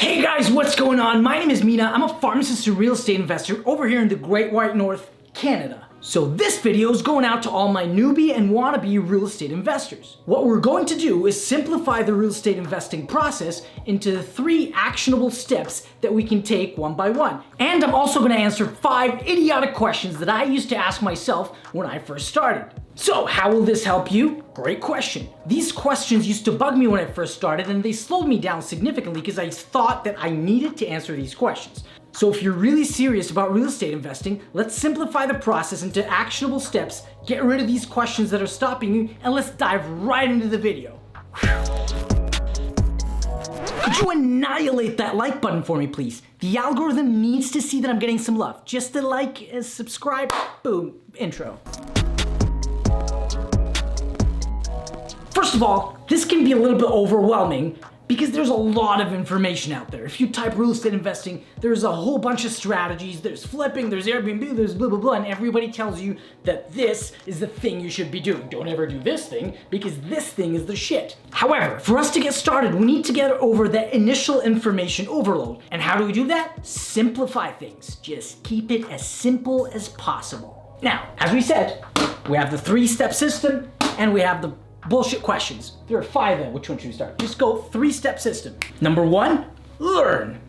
Hey guys, what's going on? My name is Mina. I'm a pharmacist and real estate investor over here in the Great White North, Canada. So this video is going out to all my newbie and wannabe real estate investors. What we're going to do is simplify the real estate investing process into 3 actionable steps that we can take one by one. And I'm also going to answer 5 idiotic questions that I used to ask myself when I first started. So how will this help you? Great question. These questions used to bug me when I first started, and they slowed me down significantly because I thought that I needed to answer these questions. So if you're really serious about real estate investing, let's simplify the process into actionable steps, get rid of these questions that are stopping you, and let's dive right into the video. Could you annihilate that like button for me, please? The algorithm needs to see that I'm getting some love. Just a like, subscribe, boom, intro. First of all, this can be a little bit overwhelming because there's a lot of information out there. If you type real estate investing, there's a whole bunch of strategies, there's flipping, there's Airbnb, there's blah, blah, blah, and everybody tells you that this is the thing you should be doing. Don't ever do this thing because this thing is the shit. However, for us to get started, we need to get over that initial information overload. And how do we do that? Simplify things. Just keep it as simple as possible. Now, as we said, we have the 3-step system and we have the bullshit questions. There are 5 then. Which one should we start? Just go 3-step system. Number 1, learn.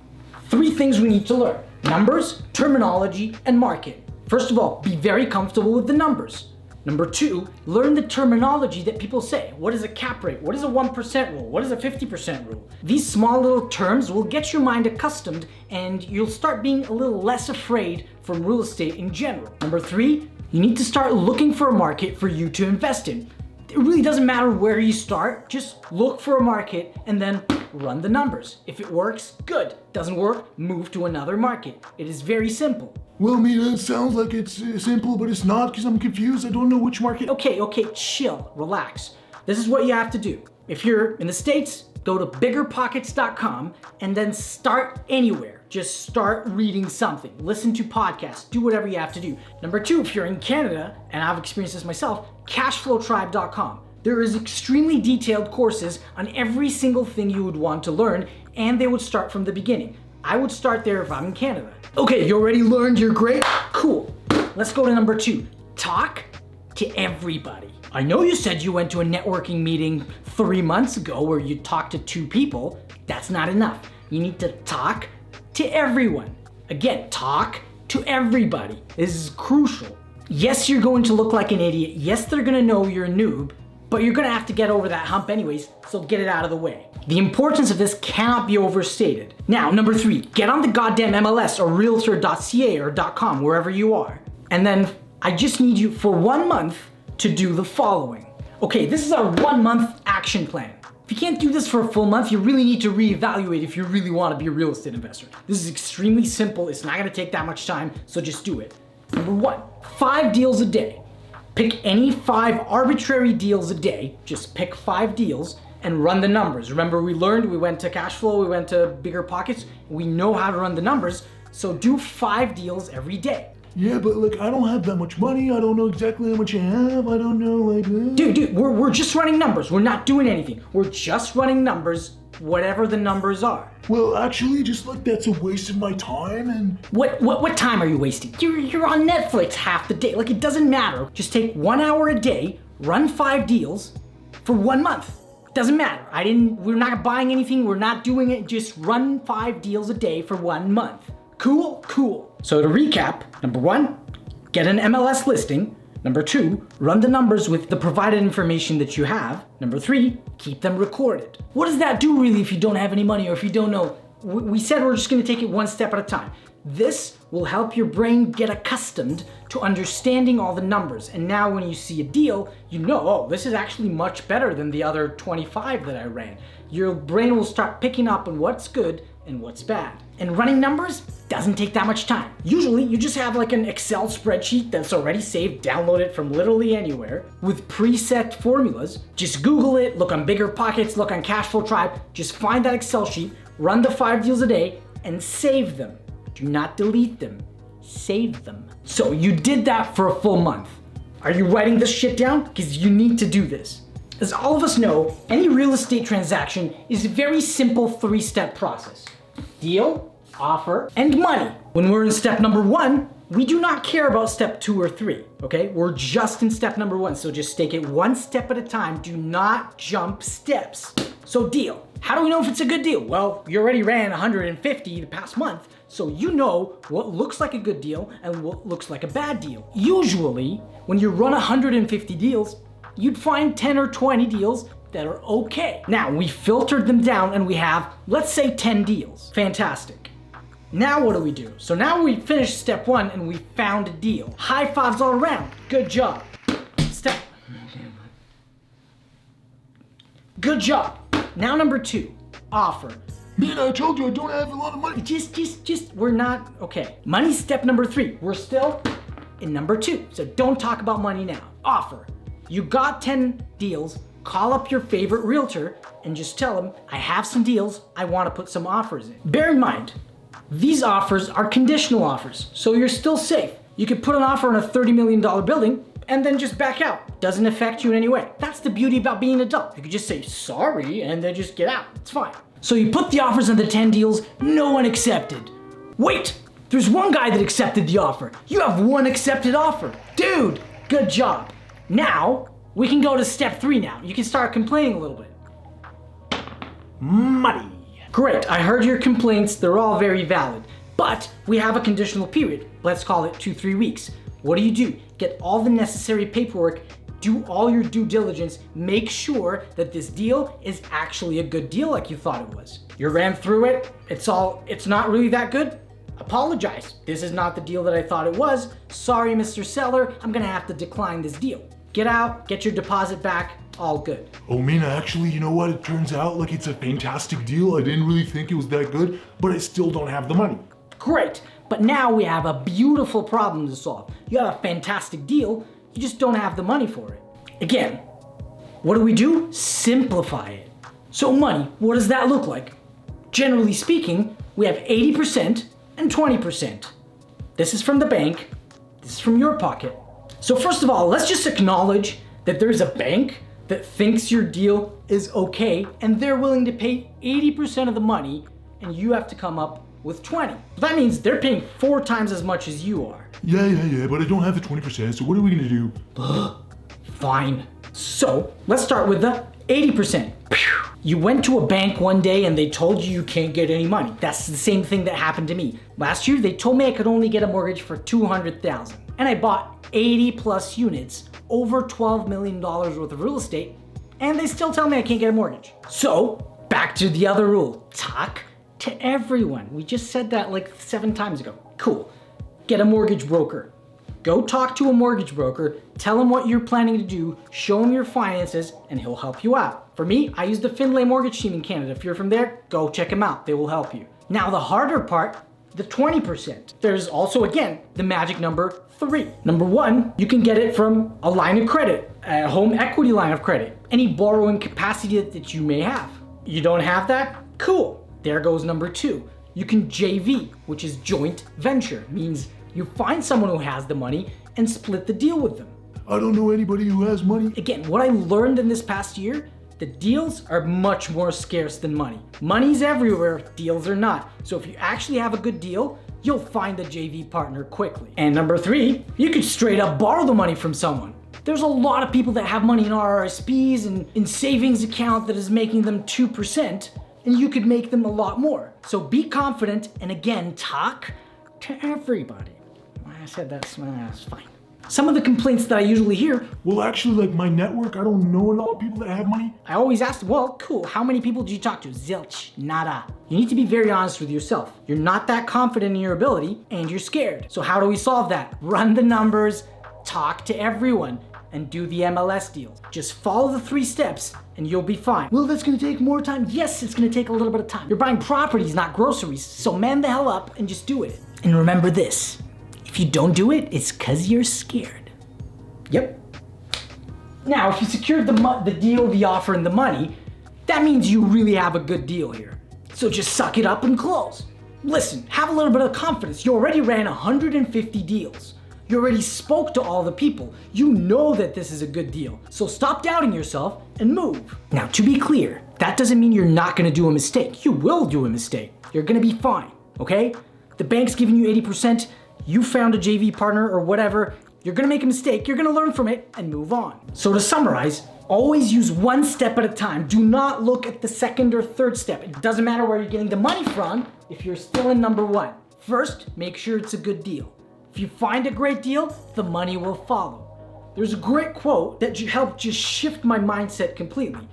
3 things we need to learn: numbers, terminology, and market. First of all, be very comfortable with the numbers. Number 2, learn the terminology that people say. What is a cap rate? What is a 1% rule? What is a 50% rule? These small little terms will get your mind accustomed and you'll start being a little less afraid from real estate in general. Number 3, you need to start looking for a market for you to invest in. It really doesn't matter where you start, just look for a market and then run the numbers. If it works, good. Doesn't work, move to another market. It is very simple. Well, Mina, it sounds like it's simple, but it's not because I'm confused. I don't know which market. Okay, chill, relax. This is what you have to do. If you're in the States, go to biggerpockets.com and then start anywhere. Just start reading something, listen to podcasts, do whatever you have to do. Number 2, if you're in Canada, and I've experienced this myself, cashflowtribe.com. There is extremely detailed courses on every single thing you would want to learn, and they would start from the beginning. I would start there if I'm in Canada. Okay, you already learned, you're great? Cool. Let's go to number 2. Talk to everybody. I know you said you went to a networking meeting 3 months ago where you talked to 2 people. That's not enough. You need to talk to everyone. Again, talk to everybody. This is crucial. Yes, you're going to look like an idiot. Yes, they're gonna know you're a noob, but you're gonna have to get over that hump anyways, so get it out of the way. The importance of this cannot be overstated. Now, number 3, get on the goddamn MLS or realtor.ca or .com, wherever you are. And then I just need you for 1 month to do the following. Okay, this is our 1-month action plan. If you can't do this for a full month, you really need to reevaluate if you really want to be a real estate investor. This is extremely simple. It's not going to take that much time, so just do it. Number 1, 5 deals a day. Pick any 5 arbitrary deals a day. Just pick 5 deals and run the numbers. Remember, we went to cash flow, we went to bigger pockets. We know how to run the numbers, so do 5 deals every day. Yeah, but like, I don't have that much money. I don't know exactly how much I have. I don't know, like... Dude, we're just running numbers. We're not doing anything. We're just running numbers, whatever the numbers are. Well, actually, just like that's a waste of my time and... What time are you wasting? You're on Netflix half the day. Like, it doesn't matter. Just take 1 hour a day, run 5 deals for 1 month. Doesn't matter. We're not buying anything. We're not doing it. Just run 5 deals a day for 1 month. Cool? Cool. So to recap, number 1, get an MLS listing. Number 2, run the numbers with the provided information that you have. Number 3, keep them recorded. What does that do really if you don't have any money or if you don't know? We said we're just gonna take it 1 step at a time. This will help your brain get accustomed to understanding all the numbers. And now when you see a deal, you know, oh, this is actually much better than the other 25 that I ran. Your brain will start picking up on what's good and what's bad. And running numbers doesn't take that much time. Usually you just have like an Excel spreadsheet that's already saved, download it from literally anywhere with preset formulas. Just Google it, look on Bigger Pockets, look on Cashflow Tribe, just find that Excel sheet, run the 5 deals a day and save them. Do not delete them, save them. So you did that for a full month. Are you writing this shit down? Because you need to do this. As all of us know, any real estate transaction is a very simple 3-step process. deal, offer, and money. When we're in step number 1, we do not care about step 2 or 3, okay? We're just in step number 1, so just take it one step at a time. Do not jump steps. So deal. How do we know if it's a good deal? Well, you already ran 150 the past month, so you know what looks like a good deal and what looks like a bad deal. Usually, when you run 150 deals, you'd find 10 or 20 deals that are okay. Now, we filtered them down and we have, let's say, 10 deals. Fantastic. Now what do? So now we finished step 1 and we found a deal. High fives all around. Good job. Good job. Now number 2, offer. Man, I told you I don't have a lot of money. We're not, okay. Money step number 3. We're still in number 2. So don't talk about money now. Offer. You got 10 deals. Call up your favorite realtor and just tell them, I have some deals. I want to put some offers in. Bear in mind, these offers are conditional offers, so you're still safe. You could put an offer on a $30 million building and then just back out. Doesn't affect you in any way. That's the beauty about being an adult. You could just say sorry and then just get out. It's fine. So you put the offers on the 10 deals, no one accepted. Wait, there's one guy that accepted the offer. You have one accepted offer. Dude, good job. Now, we can go to step 3 now. You can start complaining a little bit. Money. Great, I heard your complaints. They're all very valid. But we have a conditional period. Let's call it 2-3 weeks. What do? Get all the necessary paperwork, do all your due diligence, make sure that this deal is actually a good deal like you thought it was. You ran through it, it's not really that good? Apologize. This is not the deal that I thought it was. Sorry, Mr. Seller, I'm gonna have to decline this deal. Get out, get your deposit back, all good. Oh man, actually, you know what? It turns out like it's a fantastic deal. I didn't really think it was that good, but I still don't have the money. Great, but now we have a beautiful problem to solve. You have a fantastic deal, you just don't have the money for it. Again, what do? Simplify it. So money, what does that look like? Generally speaking, we have 80% and 20%. This is from the bank, this is from your pocket. So first of all, let's just acknowledge that there's a bank that thinks your deal is okay and they're willing to pay 80% of the money and you have to come up with 20. That means they're paying 4 times as much as you are. Yeah, but I don't have the 20%, so what are we gonna do? Fine. So let's start with the 80%. You went to a bank one day and they told you can't get any money. That's the same thing that happened to me. Last year, they told me I could only get a mortgage for $200,000. And I bought 80 plus units, over $12 million worth of real estate, and they still tell me I can't get a mortgage. So back to the other rule, talk to everyone. We just said that like 7 times ago. Cool. Get a mortgage broker. Go talk to a mortgage broker, tell him what you're planning to do, show him your finances, and he'll help you out. For me, I use the Finlay Mortgage Team in Canada. If you're from there, go check them out. They will help you. Now the harder part, the 20%. There's also, again, the magic number 3. Number 1, you can get it from a line of credit, a home equity line of credit, any borrowing capacity that you may have. You don't have that? Cool. There goes number 2. You can JV, which is joint venture, means you find someone who has the money and split the deal with them. I don't know anybody who has money. Again, what I learned in this past year, the deals are much more scarce than money. Money's everywhere, deals are not. So if you actually have a good deal, you'll find a JV partner quickly. And number 3, you could straight up borrow the money from someone. There's a lot of people that have money in RRSPs and in savings account that is making them 2%, and you could make them a lot more. So be confident, and again, talk to everybody. I said that's fine. Some of the complaints that I usually hear, Well, actually, like my network, I don't know a lot of people that have money. I always ask, well, cool, how many people do you talk to? Zilch, nada. You need to be very honest with yourself. You're not that confident in your ability and you're scared. So how do we solve that? Run the numbers, talk to everyone, and do the MLS deals. Just follow the 3 steps and you'll be fine. Well, that's gonna take more time. Yes, it's gonna take a little bit of time. You're buying properties, not groceries. So man the hell up and just do it. And remember this, if you don't do it, it's 'cause you're scared. Yep. Now, if you secured the deal, the offer, and the money, that means you really have a good deal here. So just suck it up and close. Listen, have a little bit of confidence. You already ran 150 deals. You already spoke to all the people. You know that this is a good deal. So stop doubting yourself and move. Now, to be clear, that doesn't mean you're not gonna do a mistake. You will do a mistake. You're gonna be fine, okay? The bank's giving you 80%, you found a JV partner or whatever, you're gonna make a mistake, you're gonna learn from it and move on. So to summarize, always use one step at a time. Do not look at the second or third step. It doesn't matter where you're getting the money from if you're still in number one. First, make sure it's a good deal. If you find a great deal, the money will follow. There's a great quote that helped just shift my mindset completely.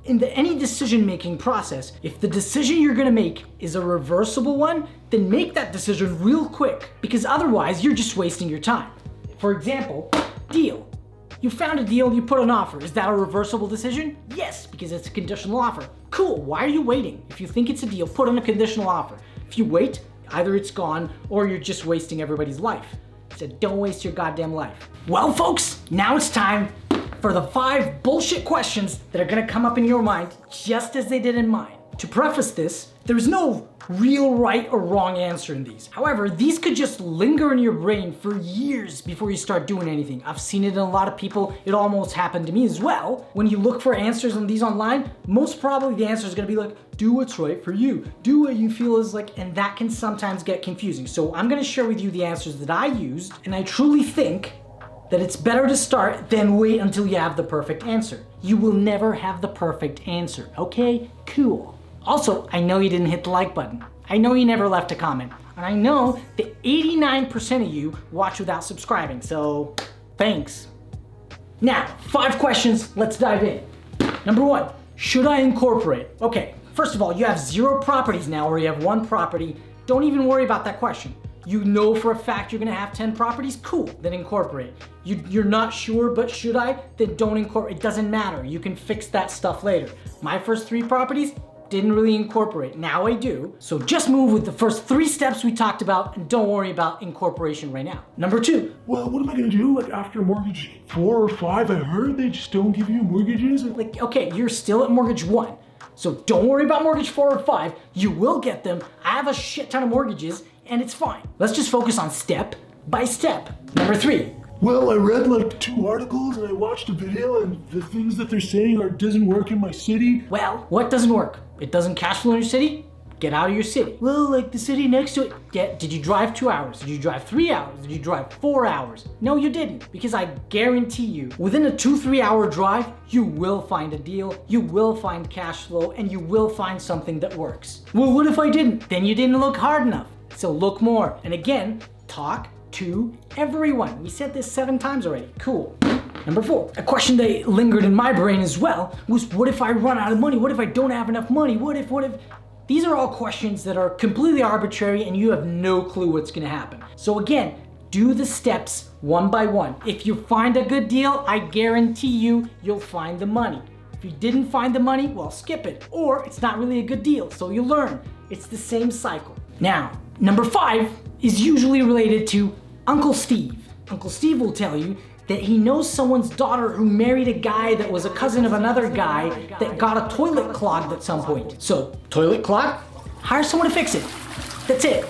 In any decision-making process, if the decision you're gonna make is a reversible one, then make that decision real quick, because otherwise you're just wasting your time. For example, deal. You found a deal, you put an offer. Is that a reversible decision? Yes, because it's a conditional offer. Cool, why are you waiting? If you think it's a deal, put in a conditional offer. If you wait, either it's gone or you're just wasting everybody's life. So don't waste your goddamn life. Well, folks, now it's time for the 5 bullshit questions that are gonna come up in your mind just as they did in mine. To preface this, there's no real right or wrong answer in these. However, these could just linger in your brain for years before you start doing anything. I've seen it in a lot of people. It almost happened to me as well. When you look for answers on these online, most probably the answer is gonna be like, do what's right for you. Do what you feel is like, and that can sometimes get confusing. So I'm gonna share with you the answers that I used, and I truly think that it's better to start than wait until you have the perfect answer. You will never have the perfect answer, okay? Cool. Also, I know you didn't hit the like button. I know you never left a comment. And I know that 89% of you watch without subscribing, so thanks. Now, 5 questions, let's dive in. Number 1, should I incorporate? Okay, first of all, you have 0 properties now, or you have 1 property. Don't even worry about that question. You know for a fact you're gonna have 10 properties? Cool, then incorporate. You're not sure, but should I? Then don't incorporate. It doesn't matter. You can fix that stuff later. My first 3 properties didn't really incorporate. Now I do. So just move with the first 3 steps we talked about and don't worry about incorporation right now. Number 2. Well, what am I gonna do like after mortgage 4 or 5? I heard they just don't give you mortgages. Like, okay, you're still at mortgage 1. So don't worry about mortgage 4 or 5. You will get them. I have a shit ton of mortgages and it's fine. Let's just focus on step by step. Number 3. Well, I read like 2 articles and I watched a video and the things that they're saying doesn't work in my city. Well, what doesn't work? It doesn't cash flow in your city? Get out of your city. Well, like the city next to it. Did you drive 2 hours? Did you drive 3 hours? Did you drive 4 hours? No, you didn't. Because I guarantee you, within a 2-3 hour drive, you will find a deal, you will find cash flow, and you will find something that works. Well, what if I didn't? Then you didn't look hard enough. So look more. And again, talk to everyone. We said this 7 times already. Cool. Number 4, a question that lingered in my brain as well was, what if I run out of money? What if I don't have enough money? What if? These are all questions that are completely arbitrary and you have no clue what's gonna happen. So again, do the steps one by one. If you find a good deal, I guarantee you'll find the money. If you didn't find the money, well, skip it. Or it's not really a good deal, so you learn. It's the same cycle. Now, number 5 is usually related to Uncle Steve. Uncle Steve will tell you that he knows someone's daughter who married a guy that was a cousin of another guy that got a toilet clogged at some point. So, toilet clogged? Hire someone to fix it. That's it.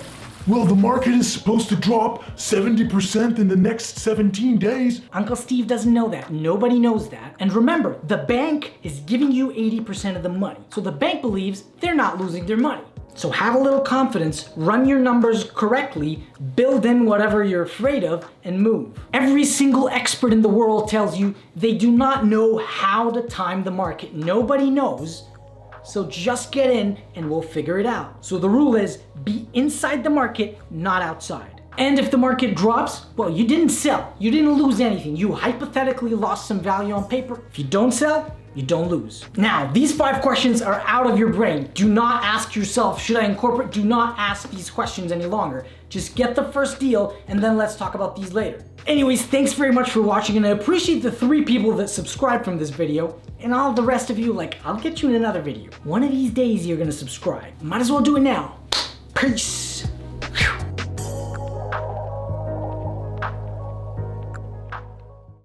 Well, the market is supposed to drop 70% in the next 17 days. Uncle Steve doesn't know that. Nobody knows that. And remember, the bank is giving you 80% of the money. So the bank believes they're not losing their money. So have a little confidence, run your numbers correctly, build in whatever you're afraid of, and move. Every single expert in the world tells you they do not know how to time the market. Nobody knows. So just get in and we'll figure it out. So the rule is be inside the market, not outside. And if the market drops, well, you didn't sell. You didn't lose anything. You hypothetically lost some value on paper. If you don't sell, you don't lose. Now, these 5 questions are out of your brain. Do not ask yourself, should I incorporate? Do not ask these questions any longer. Just get the first deal and then let's talk about these later. Anyways, thanks very much for watching and I appreciate the 3 people that subscribed from this video. And all the rest of you, I'll get you in another video. One of these days you're gonna subscribe. Might as well do it now. Peace.